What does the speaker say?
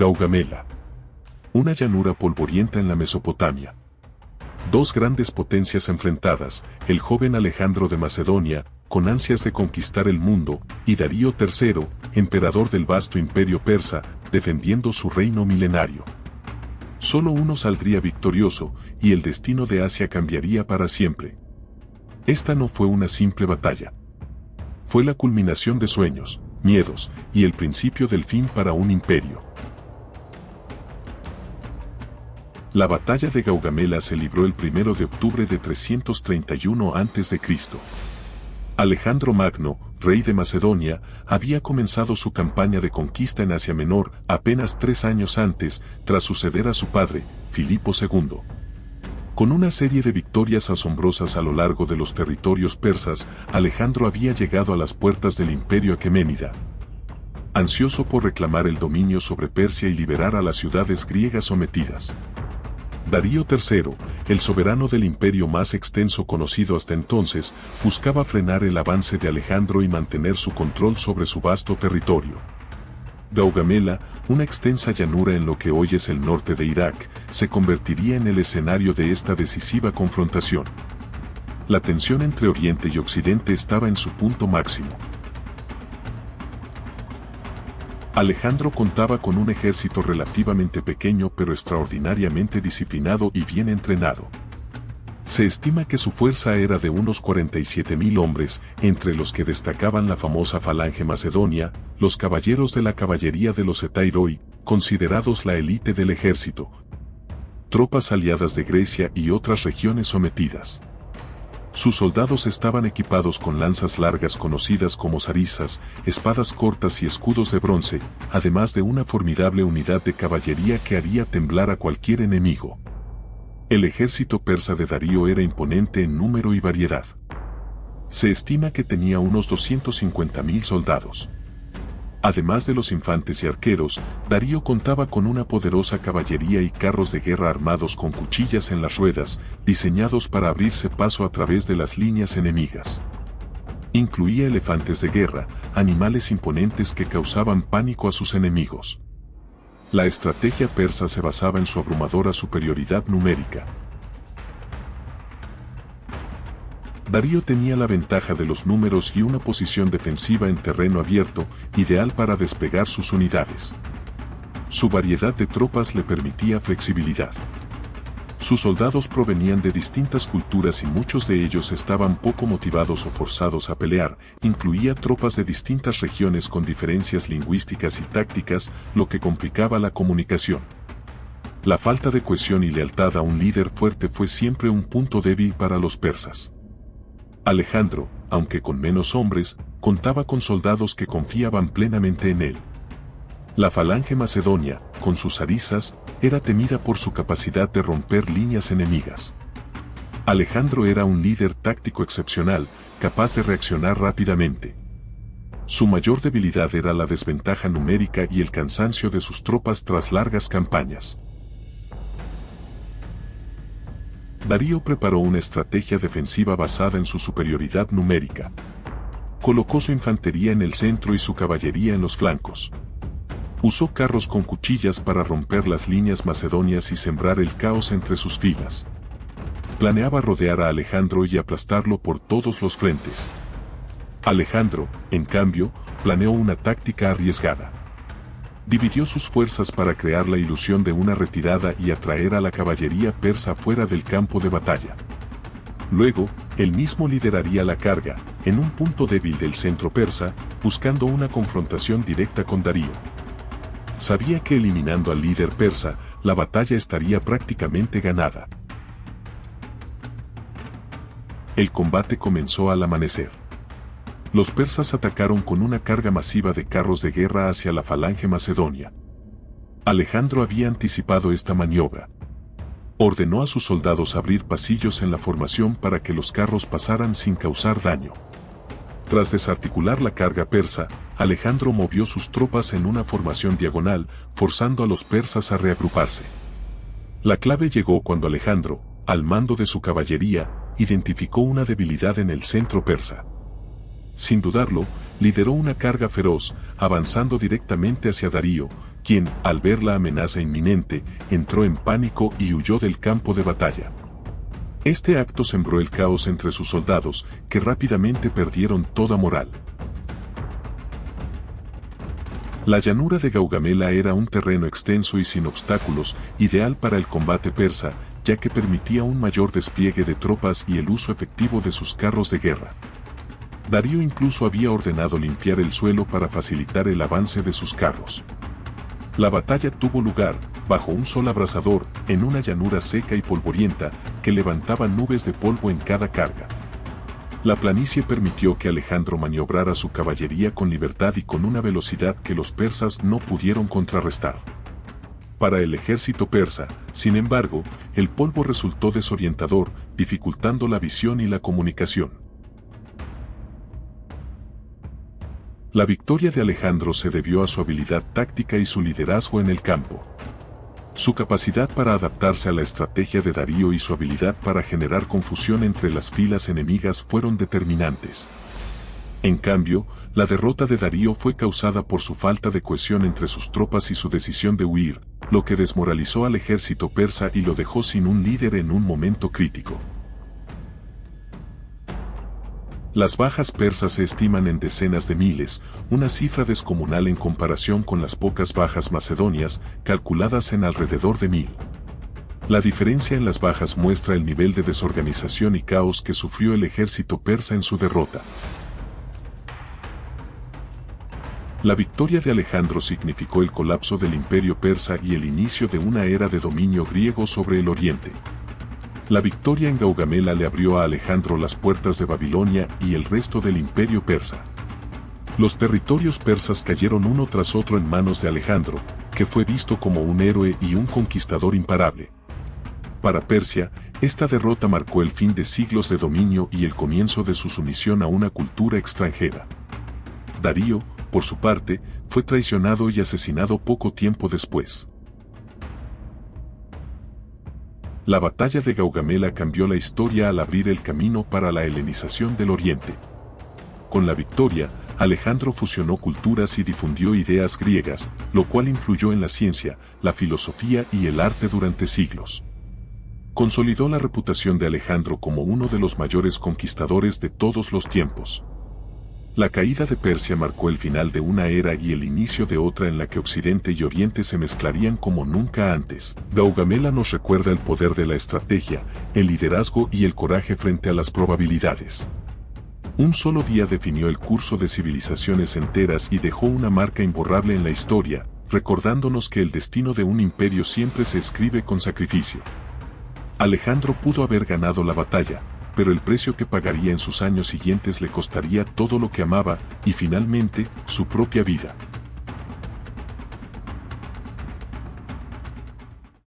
Gaugamela. Una llanura polvorienta en la Mesopotamia. Dos grandes potencias enfrentadas, el joven Alejandro de Macedonia, con ansias de conquistar el mundo, y Darío III, emperador del vasto imperio persa, defendiendo su reino milenario. Solo uno saldría victorioso, y el destino de Asia cambiaría para siempre. Esta no fue una simple batalla. Fue la culminación de sueños, miedos, y el principio del fin para un imperio. La batalla de Gaugamela se libró el 1 de octubre de 331 a.C. Alejandro Magno, rey de Macedonia, había comenzado su campaña de conquista en Asia Menor apenas 3 años antes, tras suceder a su padre, Filipo II. Con una serie de victorias asombrosas a lo largo de los territorios persas, Alejandro había llegado a las puertas del imperio aqueménida. Ansioso por reclamar el dominio sobre Persia y liberar a las ciudades griegas sometidas. Darío III, el soberano del imperio más extenso conocido hasta entonces, buscaba frenar el avance de Alejandro y mantener su control sobre su vasto territorio. Gaugamela, una extensa llanura en lo que hoy es el norte de Irak, se convertiría en el escenario de esta decisiva confrontación. La tensión entre Oriente y Occidente estaba en su punto máximo. Alejandro contaba con un ejército relativamente pequeño pero extraordinariamente disciplinado y bien entrenado. Se estima que su fuerza era de unos 47.000 hombres, entre los que destacaban la famosa falange macedonia, los caballeros de la caballería de los Etairoi, considerados la élite del ejército, tropas aliadas de Grecia y otras regiones sometidas. Sus soldados estaban equipados con lanzas largas conocidas como sarisas, espadas cortas y escudos de bronce, además de una formidable unidad de caballería que haría temblar a cualquier enemigo. El ejército persa de Darío era imponente en número y variedad. Se estima que tenía unos 250.000 soldados. Además de los infantes y arqueros, Darío contaba con una poderosa caballería y carros de guerra armados con cuchillas en las ruedas, diseñados para abrirse paso a través de las líneas enemigas. Incluía elefantes de guerra, animales imponentes que causaban pánico a sus enemigos. La estrategia persa se basaba en su abrumadora superioridad numérica. Darío tenía la ventaja de los números y una posición defensiva en terreno abierto, ideal para desplegar sus unidades. Su variedad de tropas le permitía flexibilidad. Sus soldados provenían de distintas culturas y muchos de ellos estaban poco motivados o forzados a pelear, incluía tropas de distintas regiones con diferencias lingüísticas y tácticas, lo que complicaba la comunicación. La falta de cohesión y lealtad a un líder fuerte fue siempre un punto débil para los persas. Alejandro, aunque con menos hombres, contaba con soldados que confiaban plenamente en él. La falange macedonia, con sus sarisas, era temida por su capacidad de romper líneas enemigas. Alejandro era un líder táctico excepcional, capaz de reaccionar rápidamente. Su mayor debilidad era la desventaja numérica y el cansancio de sus tropas tras largas campañas. Darío preparó una estrategia defensiva basada en su superioridad numérica. Colocó su infantería en el centro y su caballería en los flancos. Usó carros con cuchillas para romper las líneas macedonias y sembrar el caos entre sus filas. Planeaba rodear a Alejandro y aplastarlo por todos los frentes. Alejandro, en cambio, planeó una táctica arriesgada. Dividió sus fuerzas para crear la ilusión de una retirada y atraer a la caballería persa fuera del campo de batalla. Luego, él mismo lideraría la carga, en un punto débil del centro persa, buscando una confrontación directa con Darío. Sabía que eliminando al líder persa, la batalla estaría prácticamente ganada. El combate comenzó al amanecer. Los persas atacaron con una carga masiva de carros de guerra hacia la falange macedonia. Alejandro había anticipado esta maniobra. Ordenó a sus soldados abrir pasillos en la formación para que los carros pasaran sin causar daño. Tras desarticular la carga persa, Alejandro movió sus tropas en una formación diagonal, forzando a los persas a reagruparse. La clave llegó cuando Alejandro, al mando de su caballería, identificó una debilidad en el centro persa. Sin dudarlo, lideró una carga feroz, avanzando directamente hacia Darío, quien, al ver la amenaza inminente, entró en pánico y huyó del campo de batalla. Este acto sembró el caos entre sus soldados, que rápidamente perdieron toda moral. La llanura de Gaugamela era un terreno extenso y sin obstáculos, ideal para el combate persa, ya que permitía un mayor despliegue de tropas y el uso efectivo de sus carros de guerra. Darío incluso había ordenado limpiar el suelo para facilitar el avance de sus carros. La batalla tuvo lugar, bajo un sol abrasador, en una llanura seca y polvorienta, que levantaba nubes de polvo en cada carga. La planicie permitió que Alejandro maniobrara su caballería con libertad y con una velocidad que los persas no pudieron contrarrestar. Para el ejército persa, sin embargo, el polvo resultó desorientador, dificultando la visión y la comunicación. La victoria de Alejandro se debió a su habilidad táctica y su liderazgo en el campo. Su capacidad para adaptarse a la estrategia de Darío y su habilidad para generar confusión entre las filas enemigas fueron determinantes. En cambio, la derrota de Darío fue causada por su falta de cohesión entre sus tropas y su decisión de huir, lo que desmoralizó al ejército persa y lo dejó sin un líder en un momento crítico. Las bajas persas se estiman en decenas de miles, una cifra descomunal en comparación con las pocas bajas macedonias, calculadas en alrededor de 1000. La diferencia en las bajas muestra el nivel de desorganización y caos que sufrió el ejército persa en su derrota. La victoria de Alejandro significó el colapso del imperio persa y el inicio de una era de dominio griego sobre el oriente. La victoria en Gaugamela le abrió a Alejandro las puertas de Babilonia y el resto del imperio persa. Los territorios persas cayeron uno tras otro en manos de Alejandro, que fue visto como un héroe y un conquistador imparable. Para Persia, esta derrota marcó el fin de siglos de dominio y el comienzo de su sumisión a una cultura extranjera. Darío, por su parte, fue traicionado y asesinado poco tiempo después. La batalla de Gaugamela cambió la historia al abrir el camino para la helenización del Oriente. Con la victoria, Alejandro fusionó culturas y difundió ideas griegas, lo cual influyó en la ciencia, la filosofía y el arte durante siglos. Consolidó la reputación de Alejandro como uno de los mayores conquistadores de todos los tiempos. La caída de Persia marcó el final de una era y el inicio de otra en la que Occidente y Oriente se mezclarían como nunca antes. Gaugamela nos recuerda el poder de la estrategia, el liderazgo y el coraje frente a las probabilidades. Un solo día definió el curso de civilizaciones enteras y dejó una marca imborrable en la historia, recordándonos que el destino de un imperio siempre se escribe con sacrificio. Alejandro pudo haber ganado la batalla, pero el precio que pagaría en sus años siguientes le costaría todo lo que amaba y finalmente, su propia vida.